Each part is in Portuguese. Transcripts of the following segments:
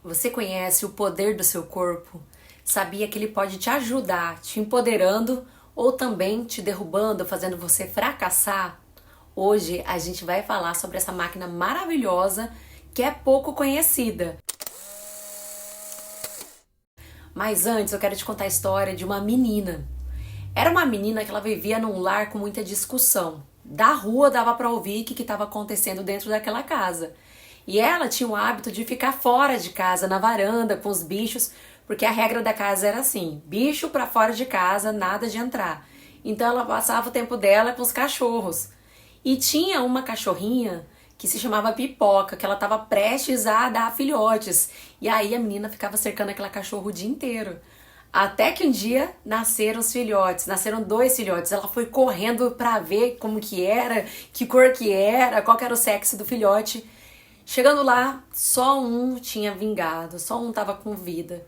Você conhece o poder do seu corpo? Sabia que ele pode te ajudar, te empoderando ou também te derrubando, fazendo você fracassar? Hoje a gente vai falar sobre essa máquina maravilhosa que é pouco conhecida. Mas antes eu quero te contar a história de uma menina. Era uma menina que ela vivia num lar com muita discussão. Da rua dava para ouvir o que estava acontecendo dentro daquela casa. E ela tinha o hábito de ficar fora de casa, na varanda, com os bichos, porque a regra da casa era assim: bicho para fora de casa, nada de entrar. Então ela passava o tempo dela com os cachorros. E tinha uma cachorrinha que se chamava Pipoca, que ela estava prestes a dar filhotes. E aí a menina ficava cercando aquela cachorro o dia inteiro. Até que um dia nasceram os filhotes, nasceram 2 filhotes. Ela foi correndo pra ver como que era, que cor que era, qual que era o sexo do filhote. Chegando lá, só um tinha vingado, só um tava com vida.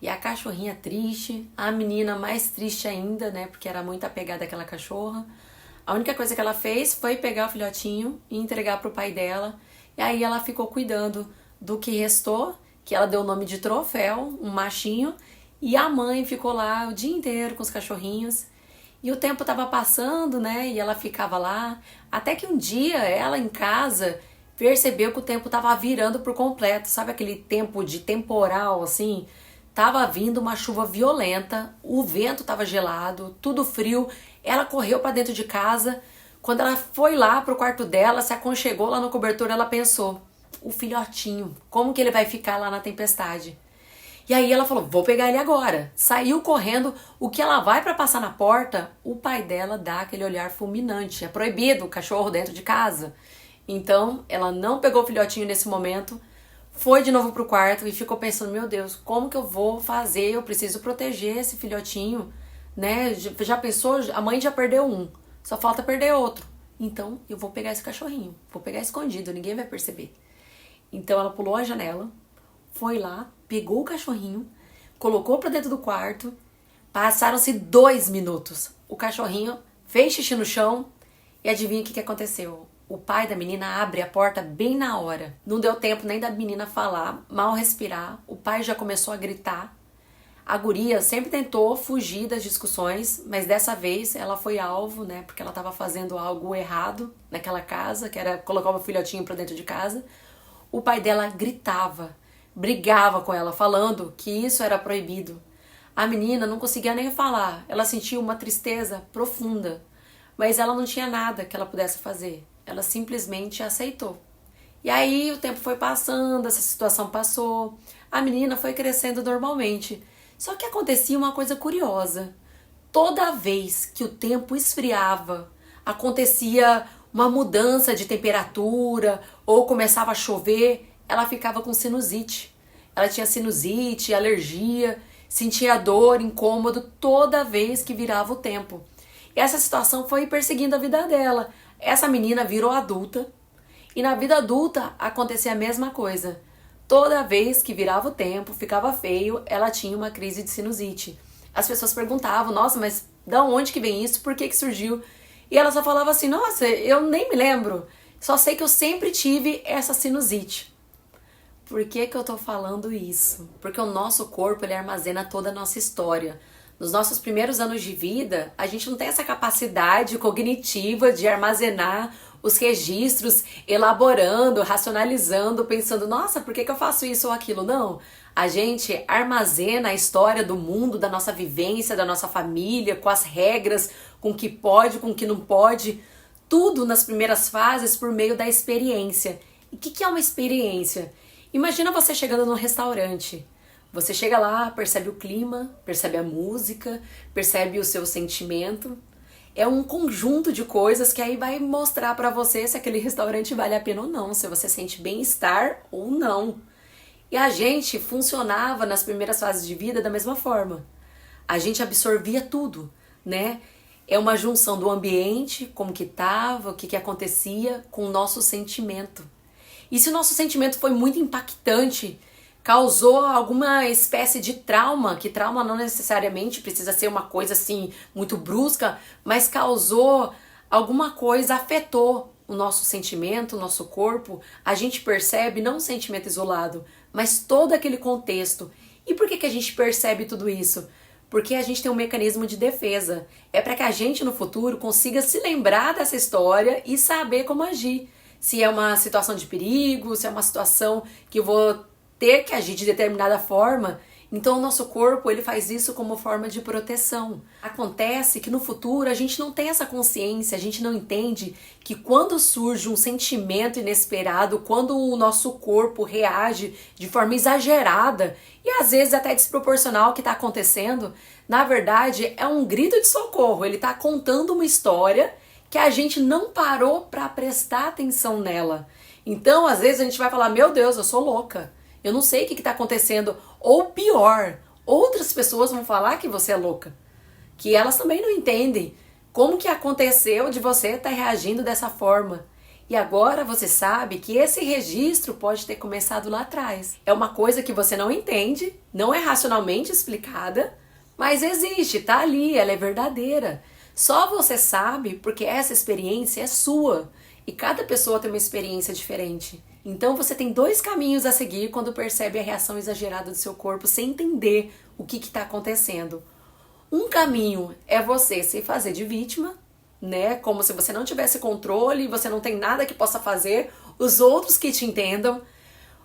E a cachorrinha triste, a menina mais triste ainda, né, porque era muito apegada àquela cachorra. A única coisa que ela fez foi pegar o filhotinho e entregar pro pai dela. E aí ela ficou cuidando do que restou, que ela deu o nome de Troféu, um machinho. E a mãe ficou lá o dia inteiro com os cachorrinhos. E o tempo tava passando, né? E ela ficava lá. Até que um dia ela em casa percebeu que o tempo tava virando por completo. Sabe aquele tempo de temporal, assim? Tava vindo uma chuva violenta, o vento tava gelado, tudo frio. Ela correu pra dentro de casa. Quando ela foi lá pro quarto dela, se aconchegou lá no cobertor, ela pensou: o filhotinho, como que ele vai ficar lá na tempestade? E aí ela falou: vou pegar ele agora. Saiu correndo. O que ela vai pra passar na porta, o pai dela dá aquele olhar fulminante. É proibido o cachorro dentro de casa. Então ela não pegou o filhotinho nesse momento, foi de novo pro quarto e ficou pensando: meu Deus, como que eu vou fazer? Eu preciso proteger esse filhotinho, né? Já pensou? A mãe já perdeu um, só falta perder outro. Então eu vou pegar esse cachorrinho, vou pegar escondido, ninguém vai perceber. Então ela pulou a janela, foi lá, pegou o cachorrinho, colocou pra dentro do quarto. Passaram-se 2 minutos. O cachorrinho fez xixi no chão e adivinha o que aconteceu? O pai da menina abre a porta bem na hora. Não deu tempo nem da menina falar, mal respirar. O pai já começou a gritar. A guria sempre tentou fugir das discussões, mas dessa vez ela foi alvo, né? Porque ela estava fazendo algo errado naquela casa, que era colocar o filhotinho pra dentro de casa. O pai dela gritava, brigava com ela, falando que isso era proibido. A menina não conseguia nem falar, ela sentia uma tristeza profunda, mas ela não tinha nada que ela pudesse fazer. Ela simplesmente aceitou. E aí o tempo foi passando, essa situação passou, a menina foi crescendo normalmente. Só que acontecia uma coisa curiosa. Toda vez que o tempo esfriava, acontecia uma mudança de temperatura ou começava a chover, ela ficava com sinusite. Ela tinha sinusite, alergia, sentia dor, incômodo toda vez que virava o tempo. E essa situação foi perseguindo a vida dela. Essa menina virou adulta e na vida adulta acontecia a mesma coisa. Toda vez que virava o tempo, ficava feio, ela tinha uma crise de sinusite. As pessoas perguntavam: nossa, mas da onde que vem isso? Por que que surgiu? E ela só falava assim: nossa, eu nem me lembro. Só sei que eu sempre tive essa sinusite. Por que que eu tô falando isso? Porque o nosso corpo, ele armazena toda a nossa história. Nos nossos primeiros anos de vida, a gente não tem essa capacidade cognitiva de armazenar os registros, elaborando, racionalizando, pensando: nossa, por que que eu faço isso ou aquilo? Não. A gente armazena a história do mundo, da nossa vivência, da nossa família, com as regras, com o que pode, com o que não pode. Tudo nas primeiras fases por meio da experiência. E o que é uma experiência? Imagina você chegando num restaurante. Você chega lá, percebe o clima, percebe a música, percebe o seu sentimento. É um conjunto de coisas que aí vai mostrar pra você se aquele restaurante vale a pena ou não, se você sente bem-estar ou não. E a gente funcionava nas primeiras fases de vida da mesma forma. A gente absorvia tudo, né? É uma junção do ambiente, como que tava, o que que acontecia, com o nosso sentimento. E se o nosso sentimento foi muito impactante, causou alguma espécie de trauma, que trauma não necessariamente precisa ser uma coisa assim muito brusca, mas causou alguma coisa, afetou o nosso sentimento, o nosso corpo, a gente percebe não um sentimento isolado, mas todo aquele contexto. E por que a gente percebe tudo isso? Porque a gente tem um mecanismo de defesa. É para que a gente no futuro consiga se lembrar dessa história e saber como agir. Se é uma situação de perigo, se é uma situação que eu vou ter que agir de determinada forma. Então o nosso corpo, ele faz isso como forma de proteção. Acontece que no futuro a gente não tem essa consciência, a gente não entende que quando surge um sentimento inesperado, quando o nosso corpo reage de forma exagerada e às vezes até desproporcional ao que está acontecendo, na verdade é um grito de socorro, ele está contando uma história que a gente não parou para prestar atenção nela. Então às vezes a gente vai falar, meu Deus, eu sou louca. Eu não sei o que está acontecendo. Ou pior, outras pessoas vão falar que você é louca. Que elas também não entendem como que aconteceu de você estar reagindo dessa forma. E agora você sabe que esse registro pode ter começado lá atrás. É uma coisa que você não entende, não é racionalmente explicada, mas existe, tá ali, ela é verdadeira. Só você sabe porque essa experiência é sua. E cada pessoa tem uma experiência diferente. Então você tem dois caminhos a seguir quando percebe a reação exagerada do seu corpo sem entender o que está acontecendo. Um caminho é você se fazer de vítima, né? Como se você não tivesse controle, você não tem nada que possa fazer, os outros que te entendam.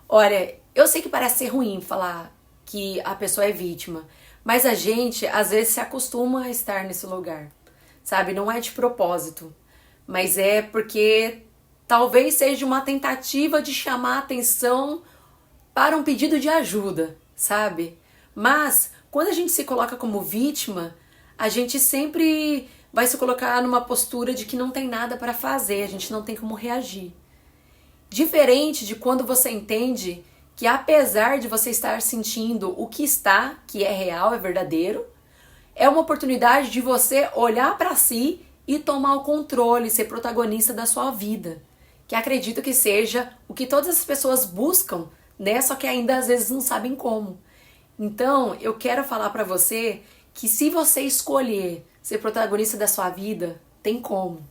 Olha, eu sei que parece ser ruim falar que a pessoa é vítima, mas a gente às vezes se acostuma a estar nesse lugar, sabe? Não é de propósito, mas é porque talvez seja uma tentativa de chamar a atenção para um pedido de ajuda, sabe? Mas quando a gente se coloca como vítima, a gente sempre vai se colocar numa postura de que não tem nada para fazer, a gente não tem como reagir. Diferente de quando você entende que apesar de você estar sentindo o que está, que é real, é verdadeiro, é uma oportunidade de você olhar para si e tomar o controle, ser protagonista da sua vida. Que acredito que seja o que todas as pessoas buscam, né? Só que ainda às vezes não sabem como. Então, eu quero falar pra você que se você escolher ser protagonista da sua vida, tem como.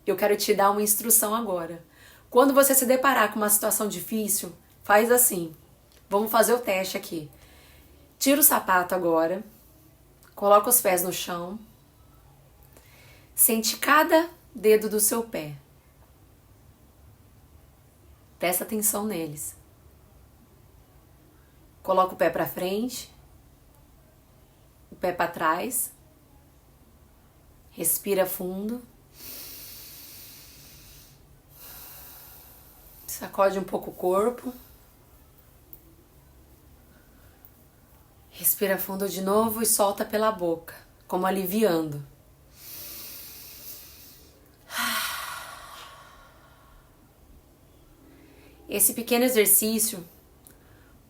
Eu quero te dar uma instrução agora. Quando você se deparar com uma situação difícil, faz assim. Vamos fazer o teste aqui. Tira o sapato agora. Coloca os pés no chão. Sente cada dedo do seu pé. Presta atenção neles. Coloca o pé para frente, o pé para trás. Respira fundo. Sacode um pouco o corpo. Respira fundo de novo e solta pela boca, como aliviando. Esse pequeno exercício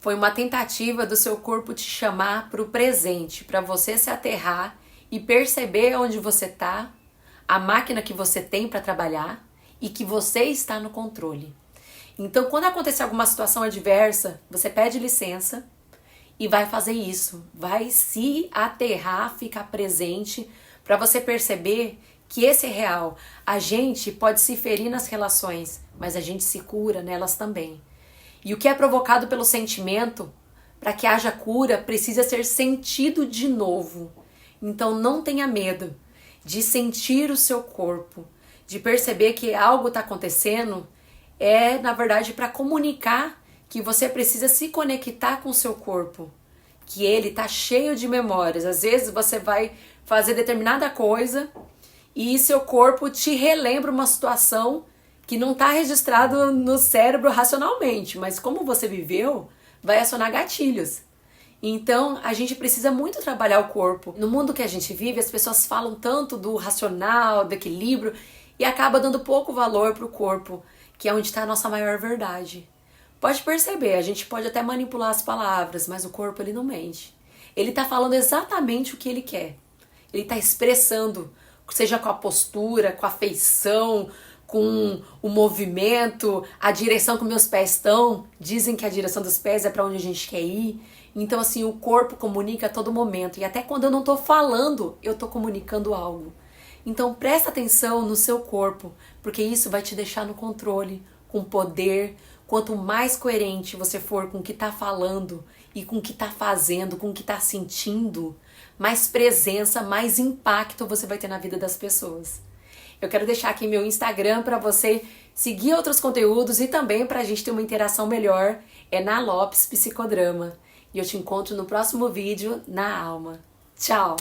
foi uma tentativa do seu corpo te chamar para o presente, para você se aterrar e perceber onde você está, a máquina que você tem para trabalhar e que você está no controle. Então, quando acontecer alguma situação adversa, você pede licença e vai fazer isso. Vai se aterrar, ficar presente, para você perceber que esse é real. A gente pode se ferir nas relações, mas a gente se cura nelas também. E o que é provocado pelo sentimento, para que haja cura, precisa ser sentido de novo. Então não tenha medo de sentir o seu corpo, de perceber que algo está acontecendo, é na verdade para comunicar que você precisa se conectar com o seu corpo, que ele está cheio de memórias. Às vezes você vai fazer determinada coisa e seu corpo te relembra uma situação que não está registrado no cérebro racionalmente, mas como você viveu, vai acionar gatilhos. Então, a gente precisa muito trabalhar o corpo. No mundo que a gente vive, as pessoas falam tanto do racional, do equilíbrio, e acaba dando pouco valor para o corpo, que é onde está a nossa maior verdade. Pode perceber, a gente pode até manipular as palavras, mas o corpo ele não mente. Ele está falando exatamente o que ele quer. Ele está expressando, seja com a postura, com a feição, com o movimento, a direção que meus pés estão. Dizem que a direção dos pés é para onde a gente quer ir. Então, assim, o corpo comunica a todo momento. E até quando eu não estou falando, eu estou comunicando algo. Então, presta atenção no seu corpo, porque isso vai te deixar no controle, com poder, Quanto mais coerente você for com o que tá falando e com o que tá fazendo, com o que tá sentindo, mais presença, mais impacto você vai ter na vida das pessoas. Eu quero deixar aqui meu Instagram para você seguir outros conteúdos e também para a gente ter uma interação melhor. É na Lopes Psicodrama. E eu te encontro no próximo vídeo na Alma. Tchau!